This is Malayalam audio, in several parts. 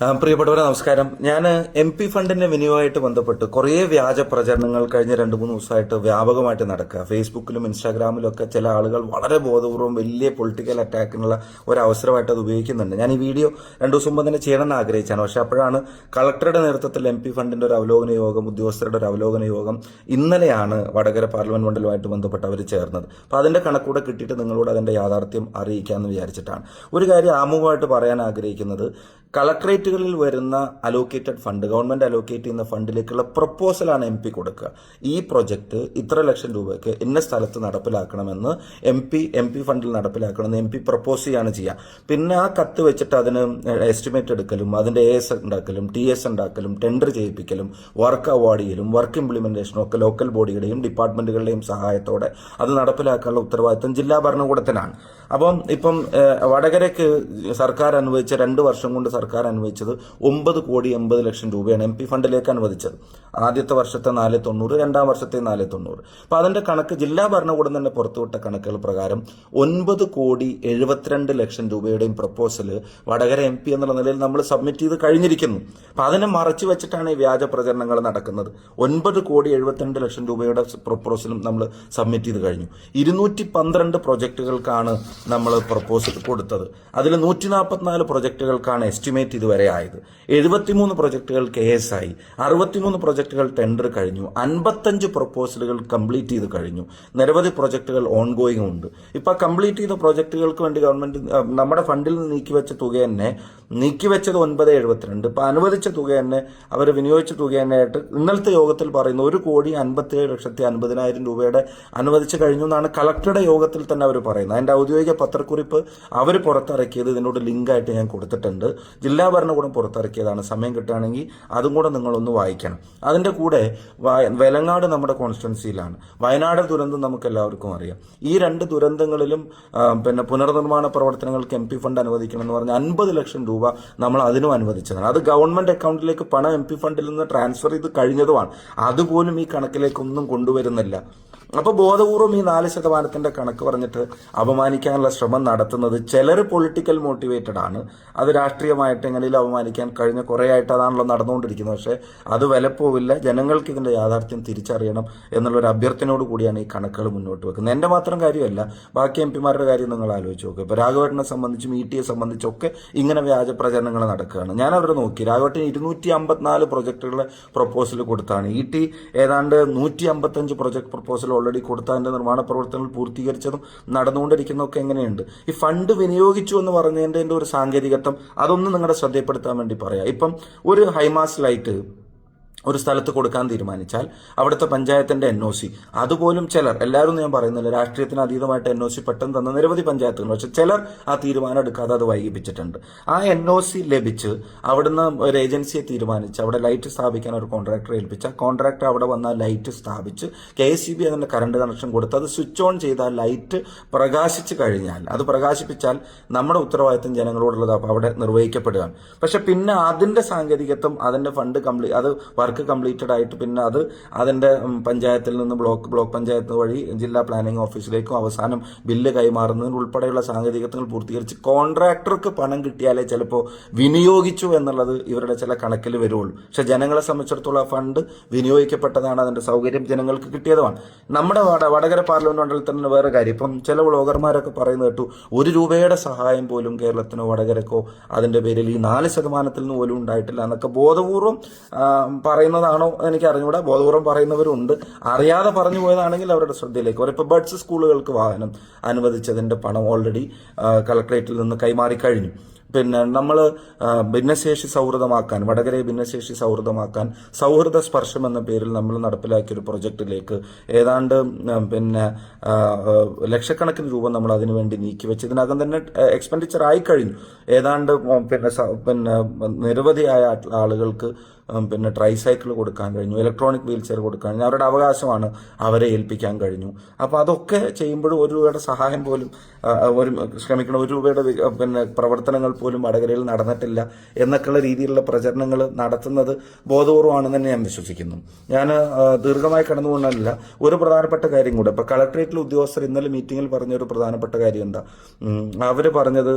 പ്രിയപ്പെട്ടവരെ നമസ്കാരം. ഞാൻ MP ഫണ്ടിന്റെ വിനിയോഗമായിട്ട് ബന്ധപ്പെട്ട് കുറേ വ്യാജ പ്രചരണങ്ങൾ കഴിഞ്ഞ 2-3 ദിവസമായിട്ട് വ്യാപകമായിട്ട് നടക്കുക. ഫേസ്ബുക്കിലും ഇൻസ്റ്റാഗ്രാമിലും ഒക്കെ ചില ആളുകൾ വളരെ ബോധപൂർവ്വം വലിയ പൊളിറ്റിക്കൽ അറ്റാക്കിനുള്ള ഒരു അവസരമായിട്ട് അത് ഉപയോഗിക്കുന്നുണ്ട്. ഞാൻ ഈ വീഡിയോ 2 ദിവസം മുമ്പ് തന്നെ ചെയ്യണമെന്ന് ആഗ്രഹിച്ചാണ്. പക്ഷെ അപ്പോഴാണ് കളക്ടറുടെ നേതൃത്വത്തിൽ MP ഫണ്ടിന്റെ ഒരു അവലോകന യോഗം, ഉദ്യോഗസ്ഥരുടെ ഒരു അവലോകന യോഗം ഇന്നലെയാണ് വടകര പാർലമെന്റ് മണ്ഡലവുമായിട്ട് ബന്ധപ്പെട്ട് അവർ ചേർന്നത്. അപ്പോൾ അതിന്റെ കണക്കൂടെ കിട്ടിയിട്ട് നിങ്ങളോട് അതിന്റെ യാഥാർത്ഥ്യം അറിയിക്കാമെന്ന് വിചാരിച്ചിട്ടാണ്. ഒരു കാര്യം ആമുഖമായിട്ട് പറയാൻ ആഗ്രഹിക്കുന്നത്, കളക്ടറേറ്റുകളിൽ വരുന്ന അലോക്കേറ്റഡ് ഫണ്ട്, ഗവൺമെന്റ് അലോക്കേറ്റ് ചെയ്യുന്ന ഫണ്ടിലേക്കുള്ള പ്രപ്പോസലാണ് MP കൊടുക്കുക. ഈ പ്രൊജക്ട് ഇത്ര ലക്ഷം രൂപയ്ക്ക് ഇന്ന സ്ഥലത്ത് നടപ്പിലാക്കണമെന്ന് MP ഫണ്ടിൽ നടപ്പിലാക്കണമെന്ന് MP പ്രപ്പോസ് ചെയ്യാണ് ചെയ്യുക. പിന്നെ ആ കത്ത് വെച്ചിട്ട് അതിന് എസ്റ്റിമേറ്റ് എടുക്കലും അതിന്റെ AS ഉണ്ടാക്കലും TS ഉണ്ടാക്കലും ടെൻഡർ ചെയ്യിപ്പിക്കലും വർക്ക് അവാർഡ് ചെയ്യലും വർക്ക് ഇംപ്ലിമെന്റേഷനും ഒക്കെ ലോക്കൽ ബോഡിയുടെയും ഡിപ്പാർട്ട്മെന്റുകളുടെയും സഹായത്തോടെ അത് നടപ്പിലാക്കാനുള്ള ഉത്തരവാദിത്തം ജില്ലാ ഭരണകൂടത്തിനാണ്. അപ്പം ഇപ്പം വടകരയ്ക്ക് സർക്കാർ അനുവദിച്ച 2 വർഷം കൊണ്ട് സർക്കാർ അനുവദിച്ചത് 9,80,00,000 രൂപയാണ് MP ഫണ്ടിലേക്ക് അനുവദിച്ചത്. ആദ്യത്തെ വർഷത്തെ 490, രണ്ടാം വർഷത്തെ 490. അപ്പൊ അതിന്റെ കണക്ക് ജില്ലാ ഭരണകൂടം തന്നെ പുറത്തുവിട്ട കണക്കുകൾ പ്രകാരം 9,72,00,000 രൂപയുടെയും പ്രപ്പോസല് വടകര MP എന്നുള്ള നിലയിൽ നമ്മൾ സബ്മിറ്റ് ചെയ്ത് കഴിഞ്ഞിരിക്കുന്നു. അപ്പൊ അതിനെ മറച്ചു വെച്ചിട്ടാണ് ഈ വ്യാജ പ്രചരണങ്ങൾ നടക്കുന്നത്. 9,72,00,000 രൂപയുടെ പ്രപ്പോസലും നമ്മൾ സബ്മിറ്റ് ചെയ്ത് കഴിഞ്ഞു. 212 പ്രൊജക്ടുകൾക്കാണ് നമ്മൾ പ്രപ്പോസൽ കൊടുത്തത്. അതിൽ 144 പ്രൊജക്ടുകൾക്കാണ് എസ്റ്റിമേറ്റ് ഇതുവരെ ആയത്. 73 പ്രൊജക്ടുകൾ KS ആയി. 63 പ്രൊജക്ടുകൾ ടെൻഡർ കഴിഞ്ഞു. 55 പ്രപ്പോസലുകൾ കംപ്ലീറ്റ് ചെയ്ത് കഴിഞ്ഞു. നിരവധി പ്രൊജക്ടുകൾ ഓൺഗോയിങ് ഉണ്ട്. ഇപ്പൊ കംപ്ലീറ്റ് ചെയ്ത പ്രൊജക്ടുകൾക്ക് വേണ്ടി ഗവൺമെന്റ് നമ്മുടെ ഫണ്ടിൽ നിന്ന് നീക്കിവെച്ച തുക തന്നെ, നീക്കിവെച്ചത് 9,72. ഇപ്പൊ അനുവദിച്ച തുക തന്നെ, അവർ വിനിയോഗിച്ച തുക തന്നെ ആയിട്ട് ഇന്നലത്തെ യോഗത്തിൽ പറയുന്നു 1,57,50,000 രൂപയുടെ അനുവദിച്ചു കഴിഞ്ഞു എന്നാണ് കളക്ടറുടെ യോഗത്തിൽ തന്നെ അവർ പറയുന്നത്. അതിന്റെ ഔദ്യോഗിക പത്രക്കുറിപ്പ് അവർ പുറത്തിറക്കിയത് ഇതിനോട് ലിങ്കായിട്ട് ഞാൻ കൊടുത്തിട്ടുണ്ട്. ജില്ലാ ഭരണകൂടം പുറത്തിറക്കിയതാണ്. സമയം കിട്ടുകയാണെങ്കിൽ അതും കൂടെ നിങ്ങളൊന്ന് വായിക്കണം. അതിന്റെ കൂടെ വെലങ്ങാട് നമ്മുടെ കോൺസ്റ്റിറ്റ്യുവൻസിയിലാണ്. വയനാട് ദുരന്തം നമുക്ക് എല്ലാവർക്കും അറിയാം. ഈ 2 ദുരന്തങ്ങളിലും പിന്നെ പുനർനിർമ്മാണ പ്രവർത്തനങ്ങൾക്ക് MP ഫണ്ട് അനുവദിക്കണം എന്ന് പറഞ്ഞാൽ 50 ലക്ഷം രൂപ നമ്മൾ അതിനും അനുവദിച്ചതാണ്. അത് ഗവൺമെന്റ് അക്കൗണ്ടിലേക്ക് പണം MP ഫണ്ടിൽ നിന്ന് ട്രാൻസ്ഫർ ചെയ്ത് കഴിഞ്ഞതുമാണ്. അതുപോലും ഈ കണക്കിലേക്കൊന്നും കൊണ്ടുവരുന്നില്ല. അപ്പൊ ബോധപൂർവം ഈ 4% കണക്ക് പറഞ്ഞിട്ട് അപമാനിക്കാനുള്ള ശ്രമം നടത്തുന്നത് ചിലർ പൊളിറ്റിക്കൽ മോട്ടിവേറ്റഡ് ആണ്. അത് രാഷ്ട്രീയമായിട്ട് എങ്ങനെയും അപമാനിക്കാൻ കഴിഞ്ഞ കുറെ ആയിട്ട് അതാണല്ലോ നടന്നുകൊണ്ടിരിക്കുന്നത്. പക്ഷെ അത് വിലപ്പോവില്ല. ജനങ്ങൾക്ക് ഇതിന്റെ യാഥാർത്ഥ്യം തിരിച്ചറിയണം എന്നുള്ളൊരു അഭ്യർത്ഥനയോട് കൂടിയാണ് ഈ കണക്കുകൾ മുന്നോട്ട് വെക്കുന്നത്. എന്റെ മാത്രം കാര്യമല്ല, ബാക്കി MPമാരുടെ കാര്യം നിങ്ങൾ ആലോചിച്ച് നോക്കുക. ഇപ്പൊ രാഘവേട്ടനെ സംബന്ധിച്ചും ETയെ സംബന്ധിച്ചൊക്കെ ഇങ്ങനെ വ്യാജ പ്രചരണങ്ങൾ നടക്കുകയാണ്. ഞാൻ അവരെ നോക്കി. രാഘവേട്ടന് 254 പ്രൊജക്ടുകളുടെ പ്രൊപ്പോസൽ കൊടുത്താണ്. ET ഏതാണ്ട് 155 പ്രൊജക്ട് പ്രൊപ്പോസൽ ഓൾറെഡി കൊടുത്ത അതിന്റെ നിർമ്മാണ പ്രവർത്തനങ്ങൾ പൂർത്തീകരിച്ചതും നടന്നുകൊണ്ടിരിക്കുന്നതൊക്കെ എങ്ങനെയുണ്ട്. ഈ ഫണ്ട് വിനിയോഗിച്ചു എന്ന് പറഞ്ഞതിന്റെ ഒരു സാങ്കേതികത്വം അതൊന്നും നിങ്ങളുടെ ശ്രദ്ധപ്പെടുത്താൻ വേണ്ടി പറയാം. ഇപ്പം ഒരു ഹൈമാസ് ലൈറ്റ് ഒരു സ്ഥലത്ത് കൊടുക്കാൻ തീരുമാനിച്ചാൽ അവിടുത്തെ പഞ്ചായത്തിന്റെ NOC, അതുപോലും ചിലർ, എല്ലാവരും ഞാൻ പറയുന്നില്ല, രാഷ്ട്രീയത്തിന് അതീതമായിട്ട് NOC പെട്ടെന്ന് തന്ന നിരവധി പഞ്ചായത്തുകൾ, പക്ഷെ ചിലർ ആ തീരുമാനം എടുക്കാതെ അത് വൈകിപ്പിച്ചിട്ടുണ്ട്. ആ NOC ലഭിച്ച് അവിടുന്ന് ഒരു ഏജൻസിയെ തീരുമാനിച്ച് അവിടെ ലൈറ്റ് സ്ഥാപിക്കാൻ ഒരു കോൺട്രാക്ടറെ ഏൽപ്പിച്ച കോൺട്രാക്ടർ അവിടെ വന്ന ലൈറ്റ് സ്ഥാപിച്ച് KSEB അതിന്റെ കറണ്ട് കണക്ഷൻ കൊടുത്ത് അത് സ്വിച്ച് ഓൺ ചെയ്താൽ ലൈറ്റ് പ്രകാശിച്ചു കഴിഞ്ഞാൽ, അത് പ്രകാശിപ്പിച്ചാൽ നമ്മുടെ ഉത്തരവാദിത്തം ജനങ്ങളോടുള്ളത് അവിടെ നിർവഹിക്കപ്പെടുകയാണ്. പക്ഷെ പിന്നെ അതിന്റെ സാങ്കേതികത്വം, അതിന്റെ ഫണ്ട് അത് വർക്ക് കംപ്ലീറ്റഡ് ആയിട്ട് പിന്നെ അത് അതിന്റെ പഞ്ചായത്തിൽ നിന്ന് ബ്ലോക്ക് പഞ്ചായത്ത് വഴി ജില്ലാ പ്ലാനിംഗ് ഓഫീസിലേക്കും അവസാനം ബില്ല് കൈമാറുന്നതിന് ഉൾപ്പെടെയുള്ള സാങ്കേതികത്വങ്ങൾ പൂർത്തീകരിച്ച് കോൺട്രാക്ടർക്ക് പണം കിട്ടിയാലേ ചിലപ്പോൾ വിനിയോഗിച്ചു എന്നുള്ളത് ഇവരുടെ ചില കണക്കിൽ വരുള്ളൂ. പക്ഷെ ജനങ്ങളെ സംബന്ധിച്ചിടത്തോളം ഫണ്ട് വിനിയോഗിക്കപ്പെട്ടതാണ്, അതിന്റെ സൗകര്യം ജനങ്ങൾക്ക് കിട്ടിയതുമാണ്. നമ്മുടെ വടകര പാർലമെന്റ് മണ്ഡലത്തിൽ തന്നെ വേറെ കാര്യം, ഇപ്പം ചില വ്ളോഗർമാരൊക്കെ പറയുന്നത് കേട്ടു 1 രൂപയുടെ സഹായം പോലും കേരളത്തിനോ വടകരക്കോ അതിന്റെ പേരിൽ ഈ 4% നിന്ന് പോലും ഉണ്ടായിട്ടില്ല എന്നൊക്കെ ബോധപൂർവം പറയുന്നതാണോ എനിക്ക് അറിഞ്ഞുകൂടാ. ബോധപൂർവ്വം പറയുന്നവരുണ്ട്. അറിയാതെ പറഞ്ഞു പോയതാണെങ്കിൽ അവരുടെ ശ്രദ്ധയിലേക്ക് വരും. ഇപ്പൊ ബഡ്സ് സ്കൂളുകൾക്ക് വാഹനം അനുവദിച്ചതിന്റെ പണം ഓൾറെഡി കളക്ടറേറ്റിൽ നിന്ന് കൈമാറി കഴിഞ്ഞു. പിന്നെ നമ്മൾ ഭിന്നശേഷി സൗഹൃദമാക്കാൻ, വടകരയെ ഭിന്നശേഷി സൗഹൃദമാക്കാൻ സൗഹൃദ സ്പർശം എന്ന പേരിൽ നമ്മൾ നടപ്പിലാക്കിയ ഒരു പ്രൊജക്ടിലേക്ക് ഏതാണ്ട് പിന്നെ ലക്ഷക്കണക്കിന് രൂപ നമ്മൾ അതിനുവേണ്ടി നീക്കിവെച്ച് ഇതിനകം തന്നെ എക്സ്പെൻഡിച്ചർ ആയി കഴിഞ്ഞു. ഏതാണ്ട് പിന്നെ നിരവധിയായ ആളുകൾക്ക് പിന്നെ ട്രൈസൈക്കിൾ കൊടുക്കാൻ കഴിഞ്ഞു, ഇലക്ട്രോണിക് വീൽ ചെയർ കൊടുക്കാൻ കഴിഞ്ഞു. അവരുടെ അവകാശമാണ്, അവരെ ഏൽപ്പിക്കാൻ കഴിഞ്ഞു. അപ്പോൾ അതൊക്കെ ചെയ്യുമ്പോഴും 1 രൂപയുടെ സഹായം പോലും ക്ഷമിക്കണം 1 രൂപയുടെ പിന്നെ പ്രവർത്തനങ്ങൾ പോലും വടകരയിൽ നടന്നിട്ടില്ല എന്നൊക്കെയുള്ള രീതിയിലുള്ള പ്രചരണങ്ങൾ നടത്തുന്നത് ബോധപൂർവമാണെന്ന് തന്നെ ഞാൻ വിശ്വസിക്കുന്നു. ഞാൻ ദീർഘമായി കടന്നു പോകുന്നില്ല. ഒരു പ്രധാനപ്പെട്ട കാര്യം കൂടെ, ഇപ്പൊ കളക്ടറേറ്റിലെ ഉദ്യോഗസ്ഥർ ഇന്നലെ മീറ്റിംഗിൽ പറഞ്ഞ ഒരു പ്രധാനപ്പെട്ട കാര്യം എന്താ, അവര് പറഞ്ഞത്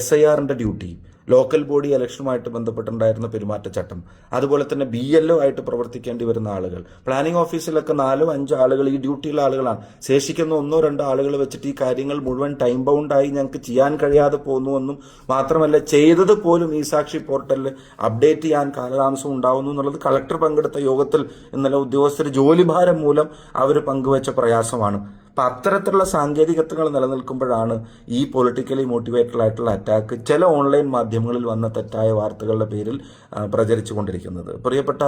SIRന്റെ ഡ്യൂട്ടി ലോക്കൽ ബോഡി ഇലക്ഷനുമായിട്ട് ബന്ധപ്പെട്ടുണ്ടായിരുന്ന പെരുമാറ്റച്ചട്ടം, അതുപോലെ തന്നെ BLO ആയിട്ട് പ്രവർത്തിക്കേണ്ടി വരുന്ന ആളുകൾ, പ്ലാനിംഗ് ഓഫീസിലൊക്കെ 4-5 ആളുകൾ ഈ ഡ്യൂട്ടിയുള്ള ആളുകളാണ്. ശേഷിക്കുന്ന 1-2 ആളുകൾ വെച്ചിട്ട് ഈ കാര്യങ്ങൾ മുഴുവൻ ടൈം ബൗണ്ടായി ഞങ്ങൾക്ക് ചെയ്യാൻ കഴിയാതെ പോകുന്നുവെന്നും മാത്രമല്ല ചെയ്തത് പോലും ഈ സാക്ഷി പോർട്ടലിൽ അപ്ഡേറ്റ് ചെയ്യാൻ കാലതാമസം ഉണ്ടാവുന്നു എന്നുള്ളത് കളക്ടർ പങ്കെടുത്ത യോഗത്തിൽ ഇന്നലെ ഉദ്യോഗസ്ഥർ ജോലിഭാരം മൂലം അവർ പങ്കുവച്ച പ്രയാസമാണ്. അപ്പം അത്തരത്തിലുള്ള സാങ്കേതികത്വങ്ങൾ നിലനിൽക്കുമ്പോഴാണ് ഈ പൊളിറ്റിക്കലി മോട്ടിവേറ്റഡ് ആയിട്ടുള്ള അറ്റാക്ക് ചില ഓൺലൈൻ മാധ്യമങ്ങളിൽ വന്ന തെറ്റായ വാർത്തകളുടെ പേരിൽ പ്രചരിച്ചു കൊണ്ടിരിക്കുന്നത്. പ്രിയപ്പെട്ട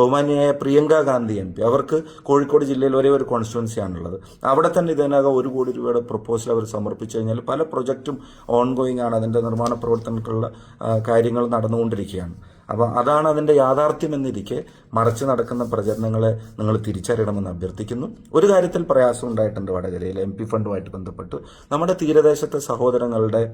ബഹുമാന്യയായ പ്രിയങ്ക ഗാന്ധി MP, അവർക്ക് കോഴിക്കോട് ജില്ലയിൽ ഒരേ ഒരു കോൺസ്റ്റിറ്റ്യുവൻസിയാണുള്ളത്. അവിടെ തന്നെ ഇതിനകം 1 കോടി രൂപയുടെ പ്രപ്പോസൽ അവർ സമർപ്പിച്ചു കഴിഞ്ഞാൽ പല പ്രൊജക്റ്റും ഓൺഗോയിങ് ആണ്, അതിൻ്റെ നിർമ്മാണ പ്രവർത്തനത്തിലുള്ള കാര്യങ്ങൾ നടന്നുകൊണ്ടിരിക്കുകയാണ്. അപ്പോൾ അതാണ് അതിൻ്റെ യാഥാർത്ഥ്യം എന്നിരിക്കെ മറച്ചു നടക്കുന്ന പ്രചരണങ്ങളെ നിങ്ങൾ തിരിച്ചറിയണമെന്ന് അഭ്യർത്ഥിക്കുന്നു. ഒരു കാര്യത്തിൽ പ്രയാസം ഉണ്ടായിട്ടുണ്ട് വടകരയിൽ MP ഫണ്ടുമായിട്ട് ബന്ധപ്പെട്ട്. നമ്മുടെ തീരദേശത്തെ സഹോദരങ്ങളുടെ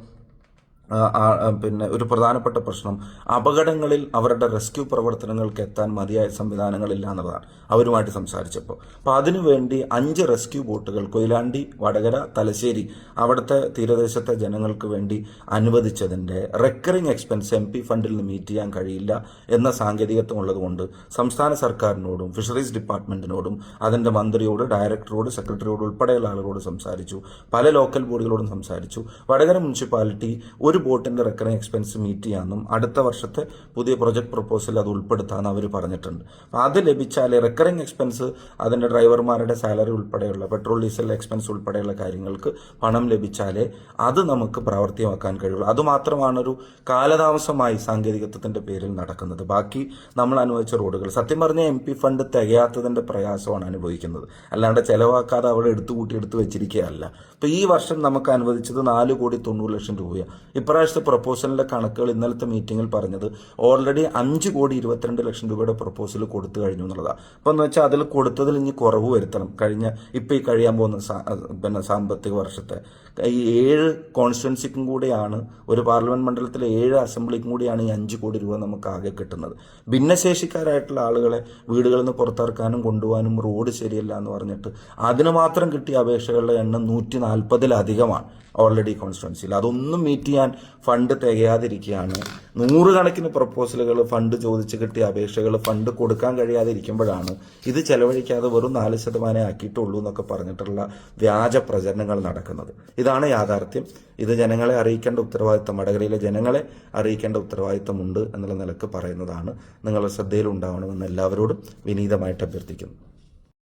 ഒരു പ്രധാനപ്പെട്ട പ്രശ്നം അപകടങ്ങളിൽ അവരുടെ റെസ്ക്യൂ പ്രവർത്തനങ്ങൾക്ക് എത്താൻ മതിയായ സംവിധാനങ്ങളില്ല എന്നുള്ളതാണ് അവരുമായിട്ട് സംസാരിച്ചപ്പോൾ. അപ്പോൾ അതിനുവേണ്ടി 5 റെസ്ക്യൂ ബോട്ടുകൾ കൊയിലാണ്ടി, വടകര, തലശ്ശേരി അവിടുത്തെ തീരദേശത്തെ ജനങ്ങൾക്ക് വേണ്ടി അനുവദിച്ചതിൻ്റെ റെക്കറിംഗ് എക്സ്പെൻസ് MP ഫണ്ടിൽ നിന്ന് മീറ്റ് ചെയ്യാൻ കഴിയില്ല എന്ന സാങ്കേതികത്വം ഉള്ളതുകൊണ്ട് സംസ്ഥാന സർക്കാരിനോടും ഫിഷറീസ് ഡിപ്പാർട്ട്മെന്റിനോടും അതിൻ്റെ മന്ത്രിയോട്, ഡയറക്ടറോട്, സെക്രട്ടറിയോട് ഉൾപ്പെടെയുള്ള ആളുകളോട് സംസാരിച്ചു. പല ലോക്കൽ ബോഡികളോടും സംസാരിച്ചു. വടകര മുനിസിപ്പാലിറ്റി ഒരു ബോട്ടിന്റെ റെക്കറിംഗ് എക്സ്പെൻസ് മീറ്റ് ചെയ്യാമെന്നും അടുത്ത വർഷത്തെ പുതിയ പ്രൊജക്ട് പ്രപ്പോസൽ അത് ഉൾപ്പെടുത്താമെന്ന് അവർ പറഞ്ഞിട്ടുണ്ട്. അപ്പോൾ അത് ലഭിച്ചാൽ റെക്കറിംഗ് എക്സ്പെൻസ് അതിൻ്റെ ഡ്രൈവർമാരുടെ സാലറി ഉൾപ്പെടെയുള്ള പെട്രോൾ ഡീസൽ എക്സ്പെൻസ് ഉൾപ്പെടെയുള്ള കാര്യങ്ങൾക്ക് പണം ലഭിച്ചാലേ അത് നമുക്ക് പ്രാവർത്തികമാക്കാൻ കഴിയുള്ളൂ. അതുമാത്രമാണ് ഒരു കാലതാമസമായി സാങ്കേതികത്വത്തിന്റെ പേരിൽ നടക്കുന്നത്. ബാക്കി നമ്മൾ അനുവദിച്ച റോഡുകൾ സത്യം പറഞ്ഞ MP ഫണ്ട് തികയാത്തതിന്റെ പ്രയാസമാണ് അനുഭവിക്കുന്നത്, അല്ലാണ്ട് ചെലവാക്കാതെ അവിടെ എടുത്തു വെച്ചിരിക്കുകയല്ല. അപ്പോൾ ഈ വർഷം നമുക്ക് അനുവദിച്ചത് 4,90,00,000 രൂപയാണ്. ഇപ്രാവശ്യത്തെ പ്രപ്പോസലിന്റെ കണക്കുകൾ ഇന്നലത്തെ മീറ്റിംഗിൽ പറഞ്ഞത് ഓൾറെഡി 5,22,00,000 രൂപയുടെ പ്രപ്പോസൽ കൊടുത്തു കഴിഞ്ഞു എന്നുള്ളതാണ്. അപ്പോൾ എന്ന് വെച്ചാൽ അതിൽ കൊടുത്തതിൽ ഇനി കുറവ് വരുത്തണം. ഈ കഴിയാൻ പോകുന്ന സാമ്പത്തിക വർഷത്തെ ഈ 7 കോൺസ്റ്റിറ്റ്യുവൻസിക്കും കൂടിയാണ്, ഒരു പാർലമെന്റ് മണ്ഡലത്തിലെ 7 അസംബ്ലിക്കും കൂടിയാണ് ഈ 5 കോടി രൂപ നമുക്ക് ആകെ കിട്ടുന്നത്. ഭിന്നശേഷിക്കാരായിട്ടുള്ള ആളുകളെ വീടുകളിൽ നിന്ന് പുറത്തിറക്കാനും കൊണ്ടുപോകാനും റോഡ് ശരിയല്ല എന്ന് പറഞ്ഞിട്ട് അതിന് മാത്രം കിട്ടിയ അപേക്ഷകളുടെ എണ്ണം 140-ലധികമാണ് ഓൾറെഡി കോൺസ്റ്റിറ്റ്യുവൻസിയിൽ. അതൊന്നും മീറ്റ് ചെയ്യാൻ ഫണ്ട് തികയാതിരിക്കുകയാണ്. 100 കണക്കിന് പ്രപ്പോസലുകൾ, ഫണ്ട് ചോദിച്ച് കിട്ടിയ അപേക്ഷകൾ ഫണ്ട് കൊടുക്കാൻ കഴിയാതിരിക്കുമ്പോഴാണ് ഇത് ചെലവഴിക്കാതെ വെറും 4% ആക്കിയിട്ടുള്ളൂ എന്നൊക്കെ പറഞ്ഞിട്ടുള്ള വ്യാജ പ്രചരണങ്ങൾ നടക്കുന്നത്. ഇതാണ് യാഥാർത്ഥ്യം. ഇത് ജനങ്ങളെ അറിയിക്കേണ്ട ഉത്തരവാദിത്തം, വടകരയിലെ ജനങ്ങളെ അറിയിക്കേണ്ട ഉത്തരവാദിത്തമുണ്ട് എന്നുള്ള നിലക്ക് പറയുന്നതാണ്. നിങ്ങളുടെ ശ്രദ്ധയിലുണ്ടാവണമെന്ന് എല്ലാവരോടും വിനീതമായിട്ട് അഭ്യർത്ഥിക്കുന്നു.